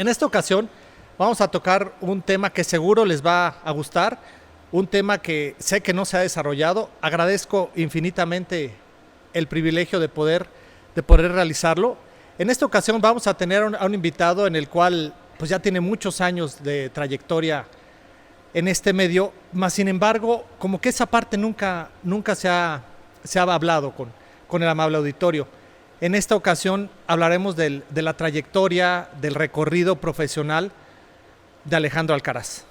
En esta ocasión vamos a tocar un tema que seguro les va a gustar, un tema que sé que no se ha desarrollado. Agradezco infinitamente el privilegio de poder realizarlo. En esta ocasión vamos a tener a un invitado en el cual pues ya tiene muchos años de trayectoria en este medio, mas sin embargo, como que esa parte nunca se ha hablado con el amable auditorio. En esta ocasión hablaremos de la trayectoria, del recorrido profesional de Alejandro Alcaraz.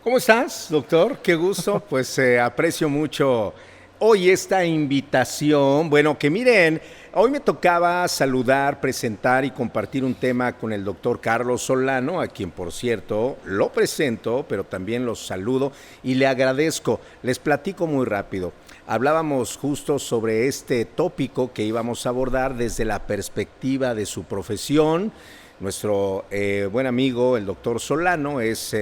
¿Cómo estás, doctor? Qué gusto, pues aprecio mucho hoy esta invitación. Bueno, que miren, hoy me tocaba saludar, presentar y compartir un tema con el doctor Carlos Solano, a quien por cierto lo presento, pero también los saludo y le agradezco. Les platico muy rápido. Hablábamos justo sobre este tópico que íbamos a abordar desde la perspectiva de su profesión. Nuestro buen amigo, el doctor Solano, es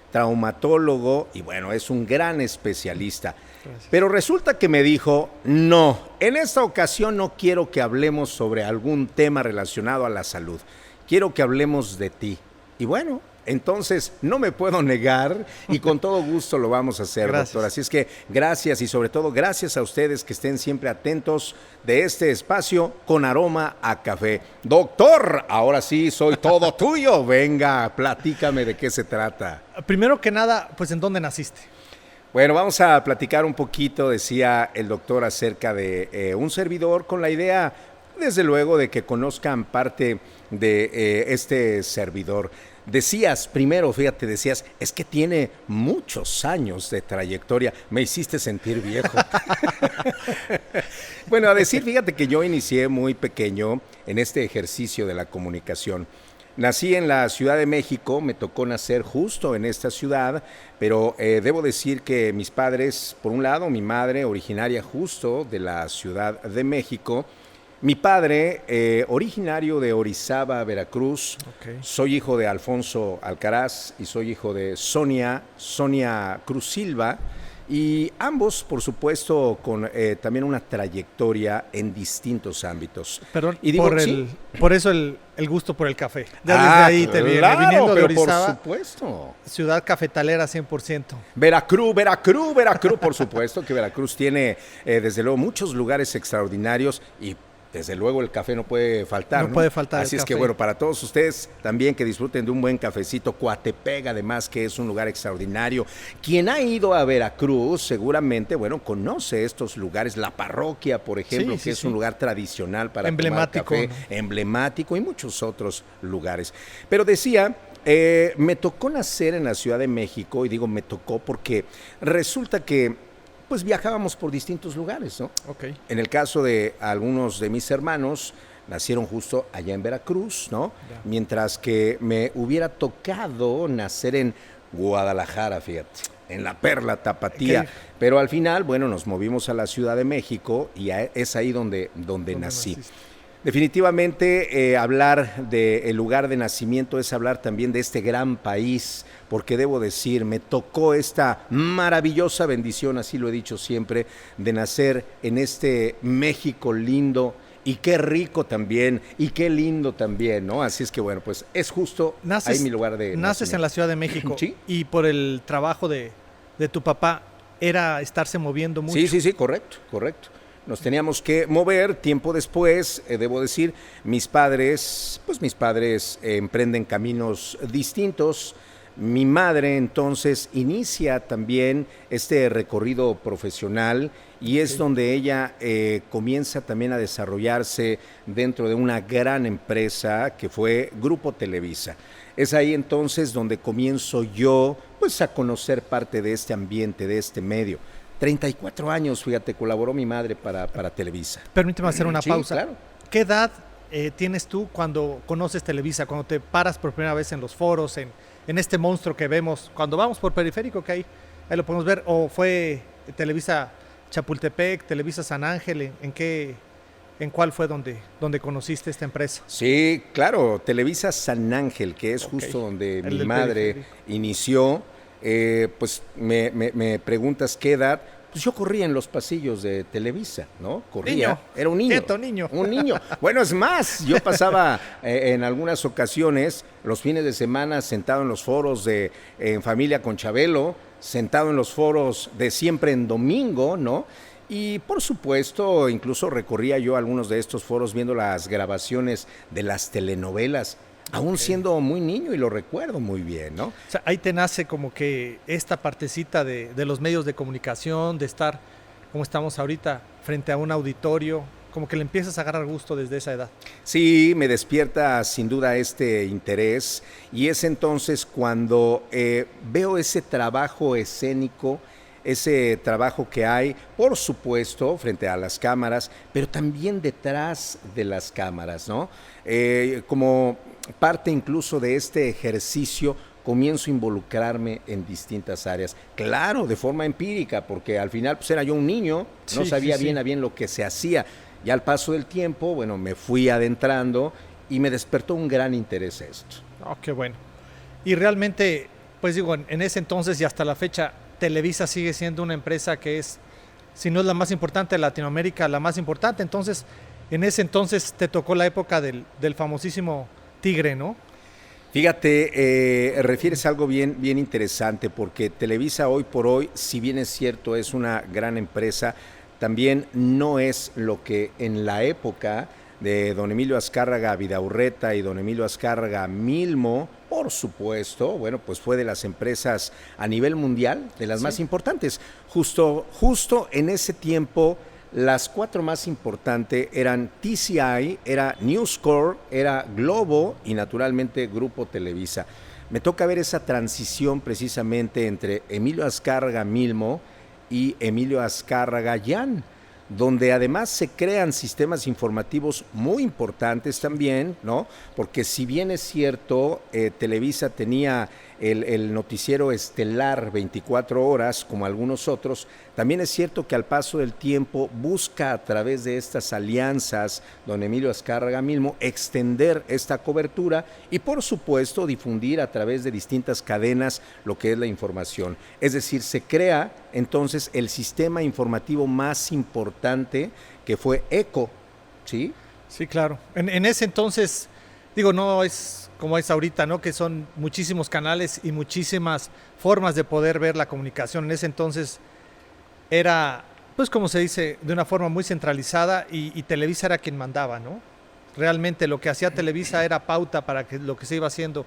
traumatólogo y bueno, es un gran especialista. Gracias. Pero resulta que me dijo, no, en esta ocasión no quiero que hablemos sobre algún tema relacionado a la salud, quiero que hablemos de ti. Y bueno, entonces no me puedo negar y con todo gusto lo vamos a hacer, gracias, doctor. Así es que gracias y sobre todo gracias a ustedes que estén siempre atentos de este espacio con aroma a café. Doctor, ahora sí soy todo tuyo. Venga, platícame de qué se trata. Primero que nada, pues ¿en dónde naciste? Bueno, vamos a platicar un poquito, decía el doctor, acerca de un servidor con la idea, desde luego, de que conozcan parte de este servidor. Decías, primero, fíjate, decías, es que tiene muchos años de trayectoria. Me hiciste sentir viejo. Bueno, a decir, fíjate que yo inicié muy pequeño en este ejercicio de la comunicación. Nací en la Ciudad de México, me tocó nacer justo en esta ciudad, pero debo decir que mis padres, por un lado, mi madre, originaria justo de la Ciudad de México, mi padre, originario de Orizaba, Veracruz. Okay. Soy hijo de Alfonso Alcaraz y soy hijo de Sonia Cruz Silva, y ambos, por supuesto, con también una trayectoria en distintos ámbitos. Perdón, y digo, por eso el gusto por el café. Ya desde ahí te viene, viniendo de Orizaba, por supuesto. Ciudad cafetalera 100%. Veracruz, por supuesto que Veracruz tiene, desde luego, muchos lugares extraordinarios y desde luego el café no puede faltar. No puede faltar. Así es que bueno, para todos ustedes también que disfruten de un buen cafecito, Coatepec además, que es un lugar extraordinario. Quien ha ido a Veracruz seguramente, bueno, conoce estos lugares, la parroquia, por ejemplo, que es un lugar tradicional para emblemático, tomar café, ¿no? Emblemático, y muchos otros lugares. Pero decía, me tocó nacer en la Ciudad de México, y digo me tocó porque resulta que pues viajábamos por distintos lugares, ¿no? Okay. En el caso de algunos de mis hermanos, nacieron justo allá en Veracruz, ¿no? Yeah. Mientras que me hubiera tocado nacer en Guadalajara, fíjate, en la Perla Tapatía. Okay. Pero al final, bueno, nos movimos a la Ciudad de México y es ahí donde nací. Naciste? Definitivamente hablar del lugar de nacimiento es hablar también de este gran país, porque debo decir, me tocó esta maravillosa bendición, así lo he dicho siempre, de nacer en este México lindo, y qué rico también, y qué lindo también, ¿no? Así es que bueno, pues es justo ahí mi lugar de nacimiento. Naces en la Ciudad de México. ¿Sí? Y por el trabajo de tu papá, ¿era estarse moviendo mucho? Sí, correcto. Nos teníamos que mover tiempo después, debo decir, mis padres emprenden caminos distintos. Mi madre entonces inicia también este recorrido profesional y es donde ella comienza también a desarrollarse dentro de una gran empresa que fue Grupo Televisa. Es ahí entonces donde comienzo yo pues a conocer parte de este ambiente, de este medio. 34 años, fíjate, colaboró mi madre para Televisa. Permíteme hacer una pausa. Claro. ¿Qué edad tienes tú cuando conoces Televisa, cuando te paras por primera vez en los foros, en este monstruo que vemos, cuando vamos por Periférico, que ahí lo podemos ver, o fue Televisa Chapultepec, Televisa San Ángel, ¿en cuál fue donde conociste esta empresa? Sí, claro, Televisa San Ángel, que es justo donde mi madre inició. Pues me preguntas qué edad, pues yo corría en los pasillos de Televisa, ¿no? Corría, Niño, era un niño. quieto, niño. Un niño. Bueno, es más, yo pasaba en algunas ocasiones los fines de semana sentado en los foros de En Familia con Chabelo, sentado en los foros de Siempre en Domingo, ¿no? Y por supuesto, incluso recorría yo algunos de estos foros viendo las grabaciones de las telenovelas, aún siendo muy niño y lo recuerdo muy bien, ¿no? O sea, ahí te nace como que esta partecita de los medios de comunicación, de estar como estamos ahorita frente a un auditorio, como que le empiezas a agarrar gusto desde esa edad. Sí, me despierta sin duda este interés y es entonces cuando veo ese trabajo escénico, ese trabajo que hay, por supuesto, frente a las cámaras, pero también detrás de las cámaras, ¿no? Como parte incluso de este ejercicio, comienzo a involucrarme en distintas áreas. Claro, de forma empírica, porque al final pues era yo un niño, no sabía bien a bien lo que se hacía. Y al paso del tiempo, bueno, me fui adentrando y me despertó un gran interés esto. Oh, qué bueno. Y realmente, pues digo, en ese entonces y hasta la fecha, Televisa sigue siendo una empresa que es, si no es la más importante de Latinoamérica, la más importante. Entonces, en ese entonces te tocó la época del famosísimo Tigre, ¿no? Fíjate, refieres a algo bien interesante, porque Televisa hoy por hoy, si bien es cierto, es una gran empresa, también no es lo que en la época de don Emilio Azcárraga Vidaurreta y don Emilio Azcárraga Milmo, por supuesto, bueno, pues fue de las empresas a nivel mundial, de las más importantes. Justo en ese tiempo, las 4 más importantes eran TCI, era News Corp, era Globo y naturalmente Grupo Televisa. Me toca ver esa transición precisamente entre Emilio Azcárraga Milmo y Emilio Azcárraga Jan, donde además se crean sistemas informativos muy importantes también, ¿no? Porque si bien es cierto, Televisa tenía el noticiero estelar 24 horas, como algunos otros, también es cierto que al paso del tiempo busca a través de estas alianzas, don Emilio Azcárraga Milmo, extender esta cobertura y por supuesto difundir a través de distintas cadenas lo que es la información. Es decir, se crea entonces el sistema informativo más importante que fue ECO, ¿sí? Sí, claro. En ese entonces, digo, no es como es ahorita, ¿no? Que son muchísimos canales y muchísimas formas de poder ver la comunicación. En ese entonces era, pues como se dice, de una forma muy centralizada y Televisa era quien mandaba, ¿no? Realmente lo que hacía Televisa era pauta para que lo que se iba haciendo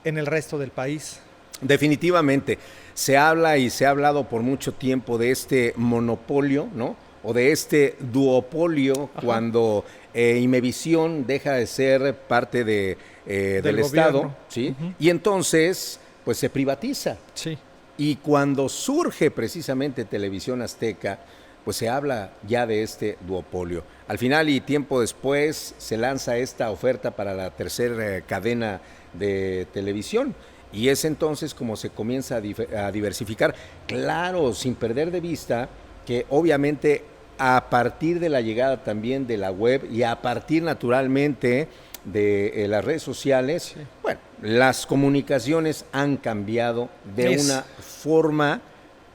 en el resto del país. Definitivamente, se habla y se ha hablado por mucho tiempo de este monopolio, ¿no? O de este duopolio. Ajá. Cuando Imevisión deja de ser parte del Estado, ¿sí? Uh-huh. Y entonces, pues se privatiza. Sí. Y cuando surge precisamente Televisión Azteca, pues se habla ya de este duopolio. Al final y tiempo después se lanza esta oferta para la tercera cadena de televisión. Y es entonces como se comienza a diversificar, claro, sin perder de vista que obviamente a partir de la llegada también de la web y a partir naturalmente de las redes sociales, bueno, las comunicaciones han cambiado de una forma,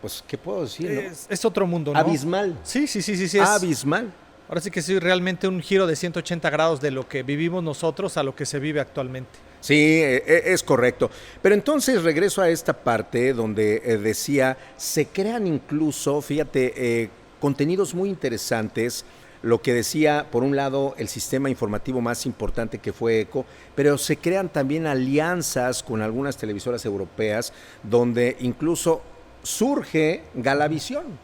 pues, ¿qué puedo decir? ¿No? Es otro mundo, ¿no? Abismal. Sí. Abismal. Ahora sí que sí, realmente un giro de 180 grados de lo que vivimos nosotros a lo que se vive actualmente. Sí, es correcto. Pero entonces regreso a esta parte donde decía, se crean incluso, fíjate, contenidos muy interesantes, lo que decía, por un lado, el sistema informativo más importante que fue ECO, pero se crean también alianzas con algunas televisoras europeas, donde incluso surge Galavisión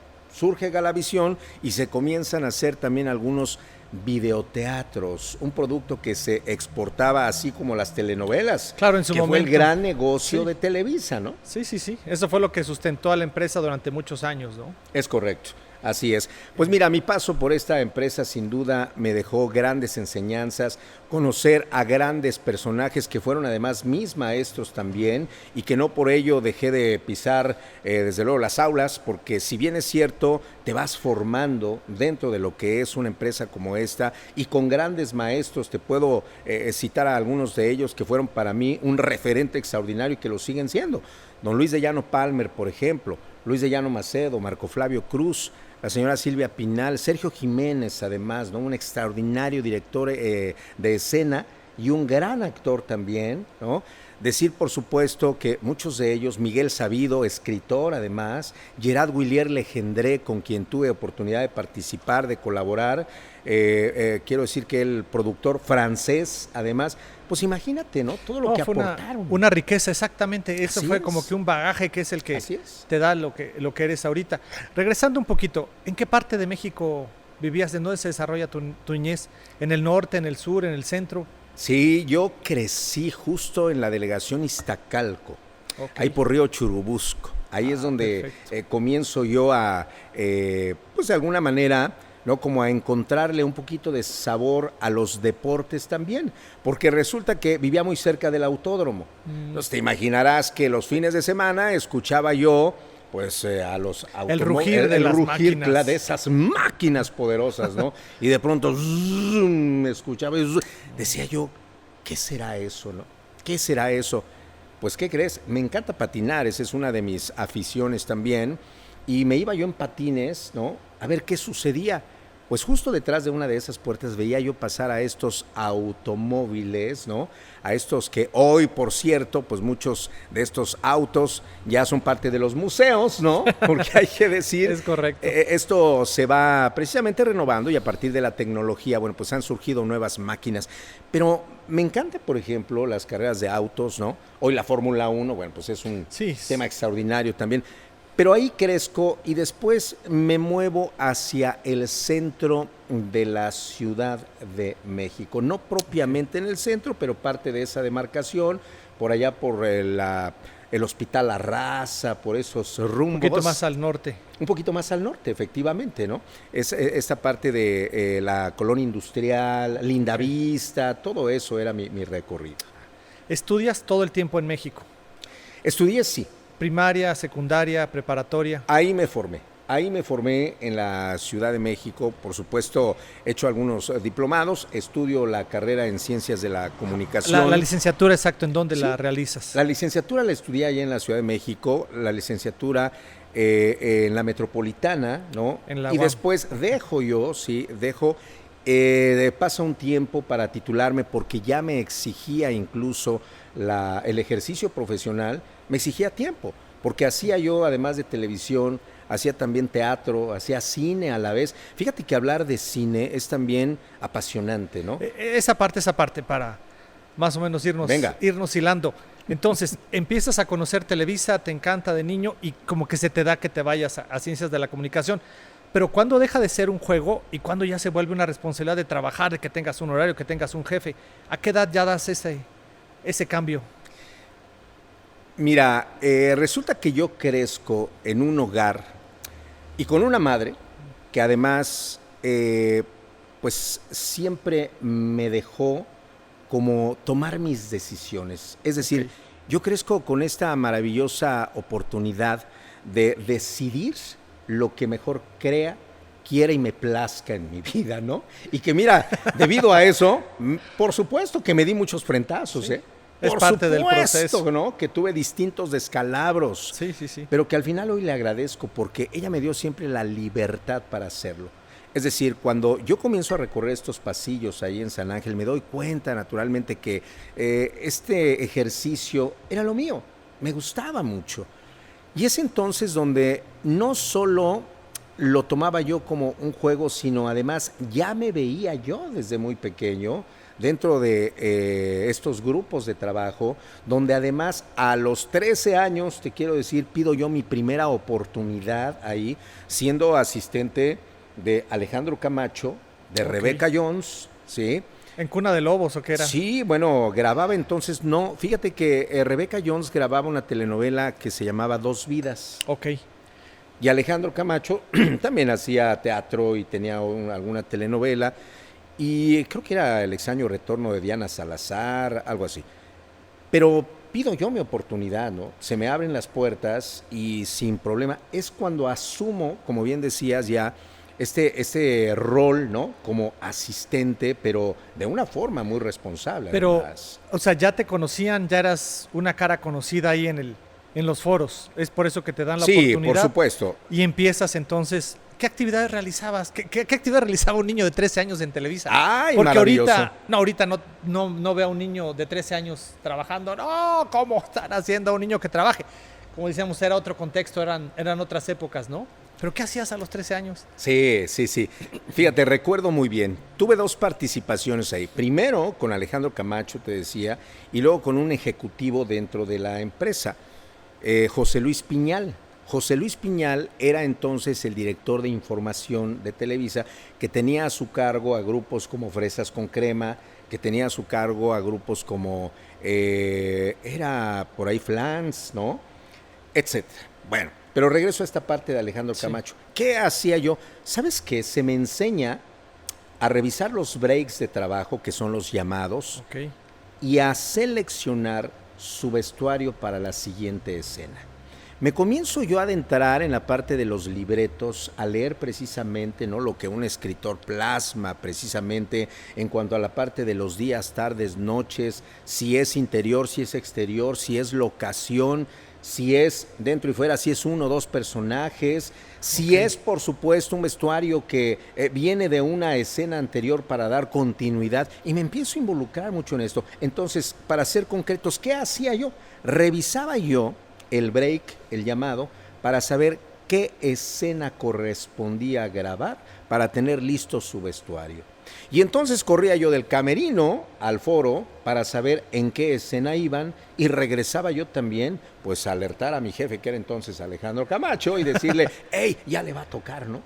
y se comienzan a hacer también algunos videoteatros, un producto que se exportaba así como las telenovelas. Claro, en su momento. Fue el gran negocio de Televisa, ¿no? Sí. Eso fue lo que sustentó a la empresa durante muchos años, ¿no? Es correcto. Así es. Pues mira, mi paso por esta empresa sin duda me dejó grandes enseñanzas, conocer a grandes personajes que fueron además mis maestros también y que no por ello dejé de pisar desde luego las aulas, porque si bien es cierto, te vas formando dentro de lo que es una empresa como esta y con grandes maestros, te puedo citar a algunos de ellos que fueron para mí un referente extraordinario y que lo siguen siendo. Don Luis de Llano Palmer, por ejemplo, Luis de Llano Macedo, Marco Flavio Cruz, la señora Silvia Pinal, Sergio Jiménez, además, ¿no? Un extraordinario director de escena y un gran actor también, ¿no? Decir, por supuesto, que muchos de ellos, Miguel Sabido, escritor además, Gerard Willier Legendré, con quien tuve oportunidad de participar, de colaborar, quiero decir que el productor francés, además, pues imagínate, ¿no? Todo lo que aportaron. Una riqueza, exactamente. Eso Así fue es. como que un bagaje que es el que te da lo que eres ahorita. Regresando un poquito, ¿en qué parte de México vivías? ¿De dónde se desarrolla tu niñez? ¿En el norte, en el sur, en el centro? Sí, yo crecí justo en la delegación Iztacalco, ahí por Río Churubusco. Ahí es donde comienzo yo a, pues de alguna manera, ¿no? Como a encontrarle un poquito de sabor a los deportes también, porque resulta que vivía muy cerca del autódromo. Entonces te imaginarás que los fines de semana escuchaba yo pues a los el rugir de las máquinas, de esas máquinas poderosas, ¿no? Y de pronto me escuchaba y decía yo, ¿qué será eso, no? ¿Qué será eso? Pues, ¿qué crees? Me encanta patinar, esa es una de mis aficiones también, y me iba yo en patines, ¿no? A ver qué sucedía. Pues justo detrás de una de esas puertas veía yo pasar a estos automóviles, ¿no? A estos que hoy, por cierto, pues muchos de estos autos ya son parte de los museos, ¿no? Porque hay que decir, es correcto. Esto se va precisamente renovando y a partir de la tecnología, bueno, pues han surgido nuevas máquinas. Pero me encanta, por ejemplo, las carreras de autos, ¿no? Hoy la Fórmula 1, bueno, pues es un tema extraordinario también. Pero ahí crezco y después me muevo hacia el centro de la Ciudad de México. No propiamente en el centro, pero parte de esa demarcación, por allá por el Hospital La Raza, por esos rumbos. Un poquito más al norte. Un poquito más al norte, efectivamente, ¿no? Esta parte de la colonia industrial, Lindavista, todo eso era mi recorrido. ¿Estudias todo el tiempo en México? Estudié, sí. Primaria, secundaria, preparatoria. Ahí me formé en la Ciudad de México, por supuesto he hecho algunos diplomados, estudio la carrera en Ciencias de la Comunicación. La licenciatura, exacto, ¿en dónde la realizas? La licenciatura la estudié allá en la Ciudad de México, la licenciatura en la Metropolitana, ¿no? Y después pasa un tiempo para titularme porque ya me exigía incluso el ejercicio profesional, me exigía tiempo, porque hacía yo, además de televisión, hacía también teatro, hacía cine a la vez. Fíjate que hablar de cine es también apasionante, ¿no? Esa parte, para más o menos irnos hilando. Entonces, empiezas a conocer Televisa, te encanta de niño y como que se te da que te vayas a Ciencias de la Comunicación. Pero ¿cuándo deja de ser un juego y cuándo ya se vuelve una responsabilidad de trabajar, de que tengas un horario, que tengas un jefe? ¿A qué edad ya das ese cambio? Mira, resulta que yo crezco en un hogar y con una madre que además pues siempre me dejó como tomar mis decisiones. Es decir, yo crezco con esta maravillosa oportunidad de decidir lo que mejor quiera y me plazca en mi vida, ¿no? Y que mira, debido a eso, por supuesto que me di muchos frentazos, ¿eh? Es parte del proceso, ¿no? Que tuve distintos descalabros, sí. Pero que al final hoy le agradezco porque ella me dio siempre la libertad para hacerlo. Es decir, cuando yo comienzo a recorrer estos pasillos ahí en San Ángel, me doy cuenta naturalmente que este ejercicio era lo mío, me gustaba mucho. Y es entonces donde no solo lo tomaba yo como un juego, sino además ya me veía yo desde muy pequeño dentro de estos grupos de trabajo, donde además a los 13 años, te quiero decir, pido yo mi primera oportunidad ahí, siendo asistente de Alejandro Camacho, de Rebeca Jones, ¿sí? ¿En Cuna de Lobos o qué era? Sí, bueno, grababa entonces, fíjate que Rebeca Jones grababa una telenovela que se llamaba Dos Vidas. Ok. Y Alejandro Camacho también hacía teatro y tenía alguna telenovela. Y creo que era El extraño retorno de Diana Salazar, algo así. Pero pido yo mi oportunidad, ¿no? Se me abren las puertas y sin problema. Es cuando asumo, como bien decías ya, este rol, ¿no? Como asistente, pero de una forma muy responsable. Pero, además. o sea, ya te conocían, ya eras una cara conocida ahí en en los foros. Es por eso que te dan la Sí, oportunidad. por supuesto. Y empiezas entonces, ¿qué actividades realizabas? ¿Qué actividad realizaba un niño de 13 años en Televisa? ¡Ay, Porque maravilloso! ahorita no veo a un niño de 13 años trabajando. No, ¿cómo están haciendo a un niño que trabaje? Como decíamos, era otro contexto, eran otras épocas, ¿no? ¿Pero qué hacías a los 13 años? Sí, sí, sí. Fíjate, recuerdo muy bien. Tuve 2 participaciones ahí. Primero con Alejandro Camacho, te decía, y luego con un ejecutivo dentro de la empresa, José Luis Piñal. José Luis Piñal era entonces el director de información de Televisa, que tenía a su cargo a grupos como Fresas con Crema, que tenía a su cargo a grupos como, era por ahí Flans, ¿no? Etcétera. Bueno, pero regreso a esta parte de Alejandro Camacho. Sí. ¿Qué hacía yo? ¿Sabes qué? Se me enseña a revisar los breaks de trabajo, que son los llamados, Okay. y a seleccionar su vestuario para la siguiente escena. Me comienzo yo a adentrar en la parte de los libretos, a leer precisamente, ¿no?, lo que un escritor plasma precisamente en cuanto a la parte de los días, tardes, noches, si es interior, si es exterior, si es locación, si es dentro y fuera, si es 1 o 2 personajes, si es, por supuesto, un vestuario que viene de una escena anterior para dar continuidad, y me empiezo a involucrar mucho en esto. Entonces, para ser concretos, ¿qué hacía yo? Revisaba yo el break, el llamado, para saber qué escena correspondía grabar para tener listo su vestuario. Y entonces corría yo del camerino al foro para saber en qué escena iban, y regresaba yo también pues a alertar a mi jefe, que era entonces Alejandro Camacho, y decirle, hey, ya le va a tocar, ¿no?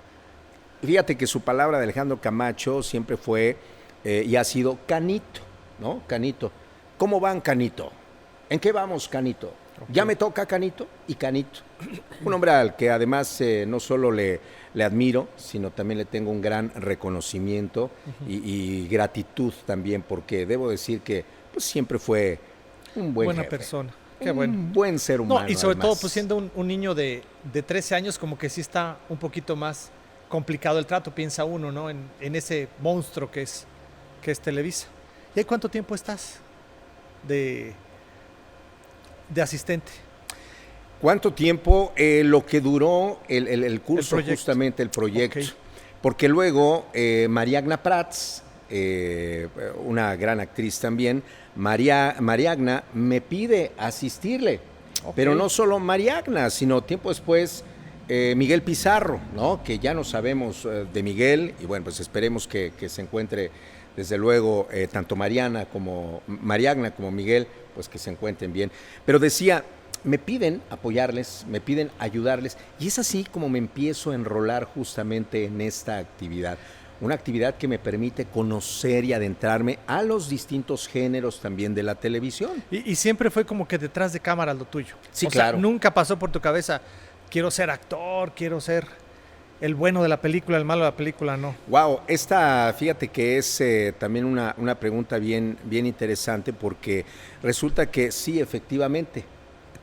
Fíjate que su palabra de Alejandro Camacho siempre fue y ha sido Canito, ¿no? Canito. ¿Cómo van, Canito? ¿En qué vamos, Canito? Okay. Ya me toca, Canito, y Canito. Un hombre al que además no solo le admiro, sino también le tengo un gran reconocimiento y gratitud también, porque debo decir que pues, siempre fue un buena jefe, persona. Qué bueno. Un buen ser humano. No, y sobre además. todo, pues siendo un niño de 13 años, como que sí está un poquito más complicado el trato, piensa uno, ¿no? En ese monstruo que es Televisa. ¿Y ahí cuánto tiempo estás de asistente? ¿Cuánto tiempo? Lo que duró el curso, justamente el proyecto. Okay. Porque luego Mariagna Prats, una gran actriz también, Mariagna me pide asistirle. Okay. Pero no solo Mariagna, sino tiempo después Miguel Pizarro, ¿no? Que ya no sabemos de Miguel, y bueno, pues esperemos que se encuentre, desde luego, tanto Mariagna como Miguel, pues que se encuentren bien. Pero decía, me piden apoyarles, me piden ayudarles, y es así como me empiezo a enrolar justamente en esta actividad. Una actividad que me permite conocer y adentrarme a los distintos géneros también de la televisión. Y siempre fue como que detrás de cámara lo tuyo. Sí, claro. Sea, nunca pasó por tu cabeza, quiero ser actor, quiero ser el bueno de la película, el malo de la película, no. Wow, fíjate que es también una pregunta bien interesante, porque resulta que sí, efectivamente,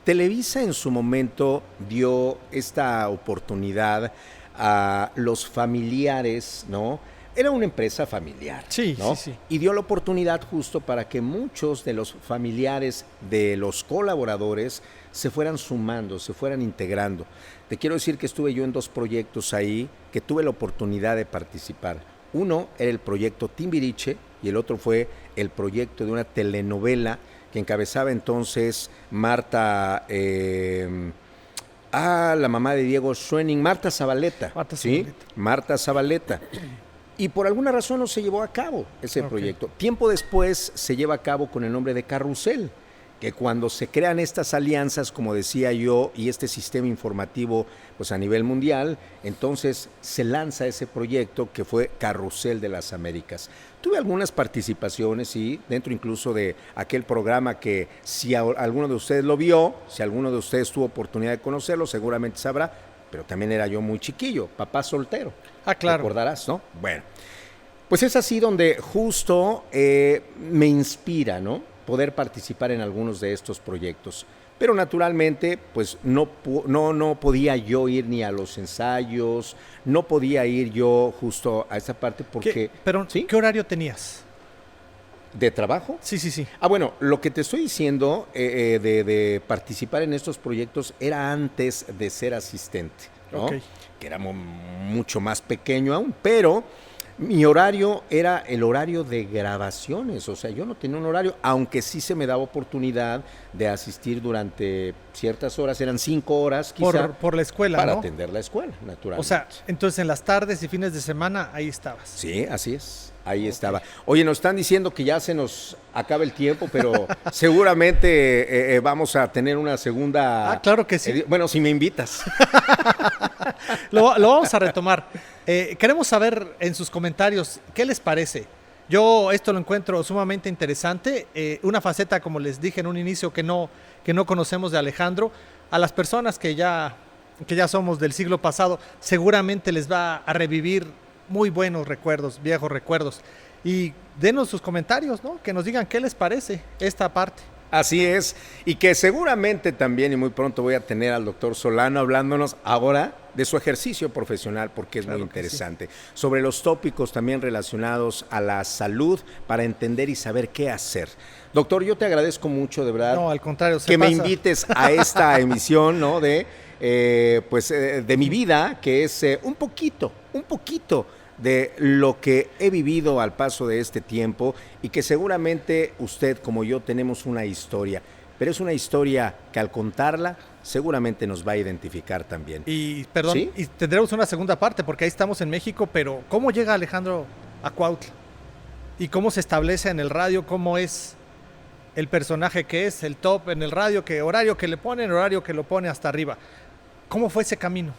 Televisa en su momento dio esta oportunidad a los familiares, ¿no? Era una empresa familiar, sí, ¿no? Sí. Y dio la oportunidad justo para que muchos de los familiares de los colaboradores se fueran sumando, se fueran integrando. Te quiero decir que estuve yo en 2 proyectos ahí que tuve la oportunidad de participar. Uno era el proyecto Timbiriche y el otro fue el proyecto de una telenovela que encabezaba entonces Marta, la mamá de Diego Schoening, Marta Zabaleta. ¿Sí? Marta Zabaleta. Y por alguna razón no se llevó a cabo ese proyecto. Tiempo después se lleva a cabo con el nombre de Carrusel, que cuando se crean estas alianzas, como decía yo, y este sistema informativo pues a nivel mundial, entonces se lanza ese proyecto que fue Carrusel de las Américas. Tuve algunas participaciones, sí, dentro incluso de aquel programa que si alguno de ustedes lo vio, si alguno de ustedes tuvo oportunidad de conocerlo, seguramente sabrá, pero también era yo muy chiquillo, papá soltero. Ah, claro. Recordarás, ¿no? Bueno, pues es así donde justo me inspira, ¿no?, poder participar en algunos de estos proyectos. Pero naturalmente, pues no podía yo ir ni a los ensayos, no podía ir yo justo a esa parte porque... Pero, ¿sí? ¿Qué horario tenías? ¿De trabajo? Sí, sí, sí. Bueno, lo que te estoy diciendo de participar en estos proyectos era antes de ser asistente, ¿no? Ok. Que era mucho más pequeño aún, pero mi horario era el horario de grabaciones, o sea, yo no tenía un horario, aunque sí se me daba oportunidad de asistir durante ciertas horas, eran 5 horas quizá. Por la escuela, para ¿no? atender la escuela, naturalmente. O sea, entonces en las tardes y fines de semana ahí estabas. Sí, así es. Ahí estaba. Oye, nos están diciendo que ya se nos acaba el tiempo, pero seguramente vamos a tener una segunda. Ah, claro que sí. Bueno, si me invitas. Lo vamos a retomar. Queremos saber en sus comentarios qué les parece. Yo esto lo encuentro sumamente interesante. Una faceta, como les dije en un inicio, que no conocemos de Alejandro. A las personas que ya somos del siglo pasado, seguramente les va a revivir muy buenos recuerdos, viejos recuerdos. Y denos sus comentarios, ¿no? Que nos digan qué les parece esta parte. Así es, y que seguramente también y muy pronto voy a tener al doctor Solano hablándonos ahora de su ejercicio profesional, porque es Claro muy que interesante, sobre los tópicos también relacionados a la salud para entender y saber qué hacer. Doctor, yo te agradezco mucho, de verdad, No, al contrario, que me invites a esta emisión, ¿no? De mi vida, que es un poquito de lo que he vivido al paso de este tiempo y que seguramente usted como yo tenemos una historia, pero es una historia que al contarla seguramente nos va a identificar también. Y perdón, ¿Sí? y tendremos una segunda parte porque ahí estamos en México, pero ¿cómo llega Alejandro a Cuautla? ¿Y cómo se establece en el radio? ¿Cómo es el personaje que es el top en el radio? ¿Qué horario que le ponen? Horario que lo pone hasta arriba. ¿Cómo fue ese camino?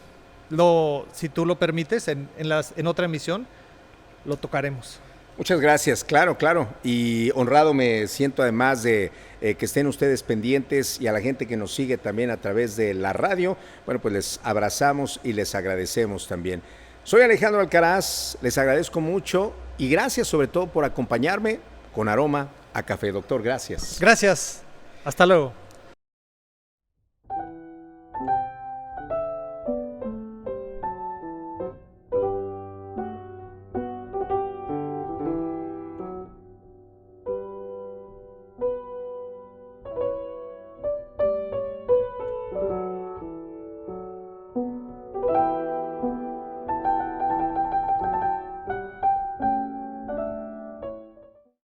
Si tú lo permites, en otra emisión lo tocaremos. Muchas gracias, claro, y honrado me siento además de que estén ustedes pendientes y a la gente que nos sigue también a través de la radio, bueno, pues les abrazamos y les agradecemos también. Soy Alejandro Alcaraz, les agradezco mucho y gracias sobre todo por acompañarme con aroma a café. Doctor, gracias. Gracias, hasta luego.